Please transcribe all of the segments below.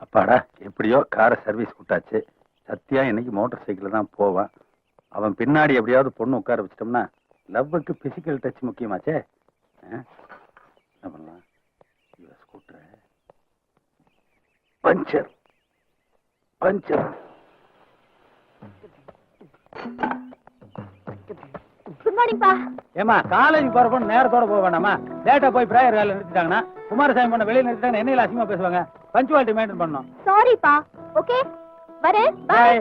அப்பாடா, எப்படியோ காரை சர்வீஸ் விட்டாச்சு. சத்யா இன்னைக்கு மோட்டார் சைக்கிள் தான் போவான். அவன் பின்னாடி எப்படியாவது பொண்ணு உட்கார வச்சிட்டோம்னா லவ்வுக்கு பிசிக்கல் டச் முக்கியமாச்சே. என்ன பண்ணலாம்? Scooter puncture puncture. Good morning பா. ஏமா காலேஜ் போற பொண்ணு நேரத்தோட போக வேண்டாமா? லேட்டா போய் பிரேயர் வேலை நிறுத்திட்டாங்கன்னா குமாரசாமி பொண்ணு வெளியே நிறுத்திட்டாங்க, என்ன அசிங்கமா பேசுவாங்க. பஞ்சுவாலிட்டி மெயின்டைன் பண்ணணும். சாரி பா. ஓகே வரேன். பை.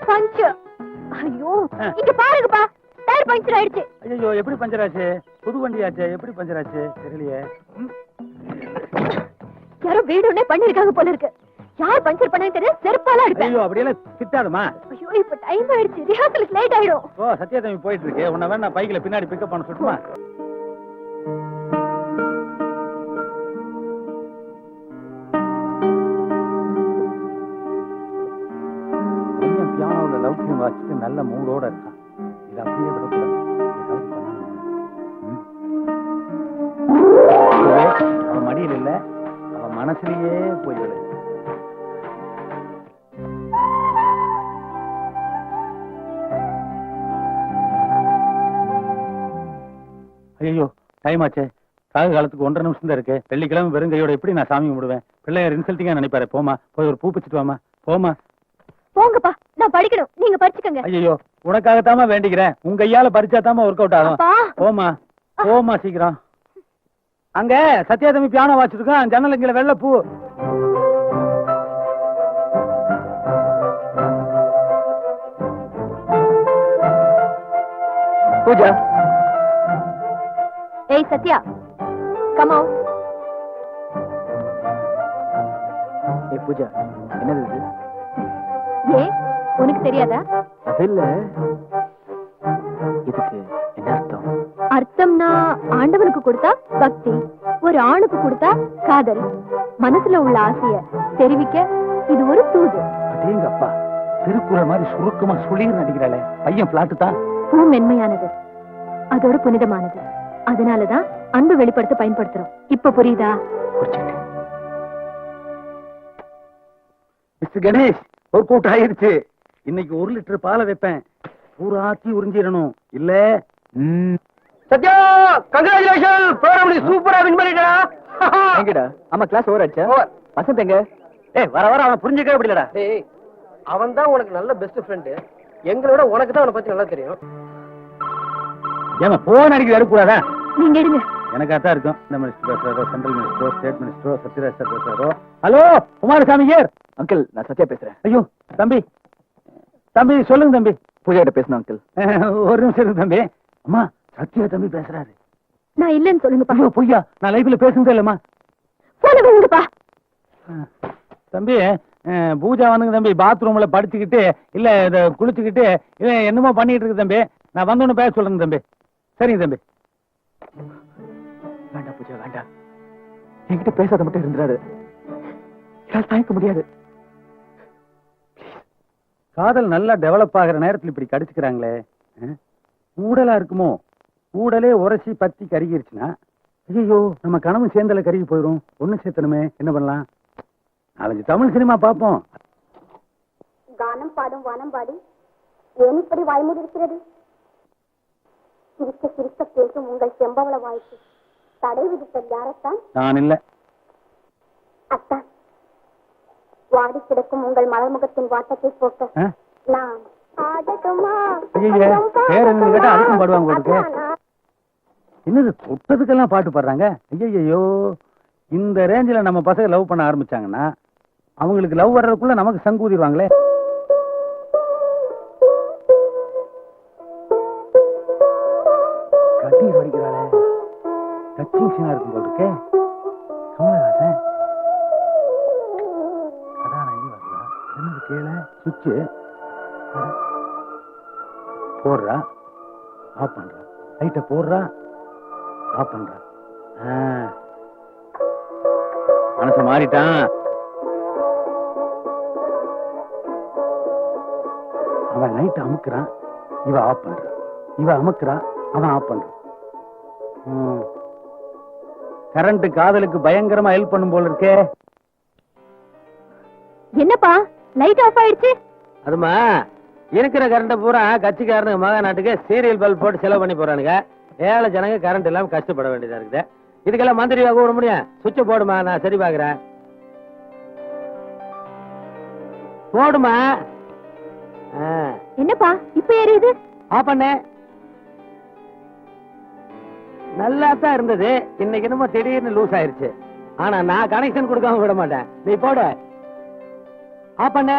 பஞ்சர். ஐயோ இங்க பாருங்கப்பா, டயர் பஞ்சர் ஆயிடுச்சு. ஐயோ எப்படி பஞ்சர் ஆச்சு? புது வண்டியாச்சே, எப்படி பஞ்சர் ஆச்சு தெரியலையே. யாரோ வீடுனே பண்ணிருக்காங்க போல இருக்கு. யார் பஞ்சர் பண்ணாங்க தெரியல, செருப்பால அடிப்பேன். ஐயோ அப்படியெல்லாம் திட்டாதமா. ஐயோ இப்ப டைம் ஆயிடுச்சு, ரிஹர்சலுக்கு லேட் ஆயிடும். ஓ சத்யா தம்பி போயிட்டு இருக்கு, உன்னை வேணா பைக்கில பின்னாடி பிக்கப் பண்ண சொல்லுமா? பியானோல லவ் டியூன் வாசிட்டு நல்ல மூடோட இருக்கான். இது அப்படியே விடக்கூடாது. அவன் மடியில் இல்ல, அவன் மனசுலயே போய்விடு. ஐயோ டைம் ஆச்சே. காகு காலத்துக்கு 1.5 நிமிஷம் தான் இருக்கு. வெள்ளிக்கிழமை வெறும் கையோட எப்படி நான் சாமி கும்பிடுவேன்? பிள்ளையார் இன்சல்ட்டிங்கா நினைப்பாரு. போமா போய் ஒரு பூ பிச்சுட்டு வாமா. போமா. போங்கப்பா, நான் படிக்கணும், நீங்க படிச்சுக்கங்க. ஐயோ உனக்காகத்தாமா வேண்டிக்கிறேன். உங்க கையால பறிச்சாதாமா ஒர்க் அவுட் ஆகும். போமா போமா சீக்கிரம். அங்க சத்யா தம்பி பியானோ வாசிச்சிருக்கான், ஜன்னலுங்கில வெள்ளை பூ. பூஜா. ஏய் சத்யா, கம் ஆன். ஏய் பூஜா, என்னது இது? ஏ உனக்கு தெரியாதா? அது இல்ல, இதுக்கு என்ன அர்த்தம்? அர்த்தம்னா ஆண்டவனுக்கு கொடுத்தா பக்தி, ஒரு ஆணுக்கு கொடுத்தா காதல். மனசுல உள்ள ஆசைய தெரிவிக்க இது ஒரு தூது. அதேங்க அப்பா, திருக்குறள் மாதிரி சுருக்கமா சுளிர் நடிக்கிறாளே. பையன் பிளாட்டு தான். பூ மென்மையானது, அதோட புனிதமானது. அதனாலதான் அன்பு வெளிப்படுத்த பயன்படுத்துறோம். இப்ப புரியுதா? மிஸ்டர் கணேஷ், ஒரு கூட்டம் ஆயிருச்சு. இன்னைக்கு 1 லிட்டர் பாலை வைப்பேன், பூராத்தி உறிஞ்சிடணும். இல்ல சத்யா, கங்க்ராச்சுலேஷன். ப்ரோகிராம் சூப்பரா வின் பண்ணிட்டடா. எங்கடா? ஆமா கிளாஸ் ஓவர் ஆச்சா? வசந்த் எங்க? ஏய் வர வர அவன் புரிஞ்சுக்கவே முடியலடா. டேய், அவன் தான் உனக்கு நல்ல பெஸ்ட் ஃப்ரெண்ட். எங்களோட உனக்கு தான் அவனை பத்தி நல்லா தெரியும். ஏமா போன் அடிக்க வரக்கூடாதா? நீங்க எடுங்க. எனக்கு அதான் இருக்கும். இந்த மினிஸ்டர் பேசுறாரோ, சென்ட்ரல் மினிஸ்டரோ, ஸ்டேட் மினிஸ்டரோ, சத்யராஜ் சார் பேசுறாரோ. Hello Kumarasamy here. அங்கிள் நான் சத்யா பேசுறேன். ஐயோ தம்பி, தம்பி சொல்லுங்க தம்பி. பூஜா கிட்ட பேசணும் அங்கிள். ஒரு நிமிஷம் இருக்கு தம்பி. அம்மா சத்யா தம்பி பேசுறாரு. நான் இல்லன்னு சொல்லுங்கப்பா. ஐயோ பொய்யா, நான் லைஃப்ல பேசுனதே இல்லம்மா. போன வைங்கப்பா. தம்பி பூஜா வந்துங்க தம்பி. பாத்ரூம்ல படுத்துக்கிட்டு இல்ல இத குளிச்சுக்கிட்டு இல்ல என்னமோ பண்ணிட்டு இருக்கு தம்பி. நான் வந்தோன்னு பேச சொல்லுங்க தம்பி. சரிங்க தம்பி. வேண்டாம் பூஜா வேண்டாம், என்கிட்ட பேசாத மட்டும் இருந்துறாரு. என்னால் தாங்கிக்க முடியாது. காதல் நல்லா டெவலப் ஆகிற நேரத்தில் இப்படி கடிச்சுக்கிறாங்களே. ஊடலா இருக்குமோ? ஊடலே உரைச்சி பத்தி கருகிருச்சுன்னா ஐயோ நம்ம கனவு சேர்ந்தல கருகி போயிடும். ஒண்ணு சேர்த்தனுமே, என்ன பண்ணலாம்? 4 தமிழ் சினிமா பார்ப்போம். கானம் பாடும் வானம் பாடி ஏன் இப்படி வாய்மூடி இருக்கிறது? சிரிக்க சிரிக்க பேசும் உங்கள் செம்பவள வாய்ப்பு தடை விதித்த யாரத்தான்? நான் இல்ல. அத்தான் வாடி கிடக்கும் உங்கள் மலர்முகத்தின் வாட்டத்தை போக்க நான் ஆடட்டுமா? பேர் என்ன கேட்டா அதுக்கும் பாடுவாங்க போட்டுக்கு. என்னது தொட்டதுக்கெல்லாம் பாட்டு பாடுறாங்க? ஐயோ, இந்த ரேஞ்சில நம்ம பசங்க லவ் பண்ண ஆரம்பிச்சாங்கன்னா அவங்களுக்கு லவ் வர்றதுக்குள்ள நமக்கு சங்கூதிடுவாங்களே. கட்டி வடிக்கிறாளே, டச்சிங் சீனா இருக்கும் போல் இருக்கே. கமலஹாசன் கதாநாயகி வரலாம். என்னது கேள சுவிட்சு போடுறா, ஆஃப் பண்றா, லைட்டை போடுறா, ஆஃப் பண்றா. மனசு மாறிட்டான். அவன் லைட் அமுக்குறான், இவ ஆஃப் பண்றான். இவ அமுக்குறா, அவன் ஆஃப் பண்றான். கரண்ட் காதலுக்கு பயங்கரமா ஹெல்ப் பண்ணும் போல இருக்கே. என்னப்பா லைட் ஆஃப் ஆயிடுச்சு? அதுமா இருக்கிற கரண்ட பூரா கட்சிக்காரனுக்கு மகா நாட்டுக்கு சீரியல் பல்ப் போட்டு செலவு பண்ணி போறானுங்க. ஏழை ஜனங்க கரண்ட் இல்லாம கஷ்டப்பட வேண்டியதா இருக்குது. இதுக்கெல்லாம் மந்திரியா கூட முடியும். சுவிட்ச் போடுமா, நான் சரி பாக்குறேன். போடுமா. என்னப்பா இப்ப எரியுது? ஆ பண்ண நல்லா தான் இருந்தது. இன்னைக்கு என்னமோ திடீர்னு லூஸ் ஆயிருச்சு. ஆனா நான் கனெக்ஷன் கொடுக்காம விட மாட்டேன். நீ போடு. ஆ பண்ண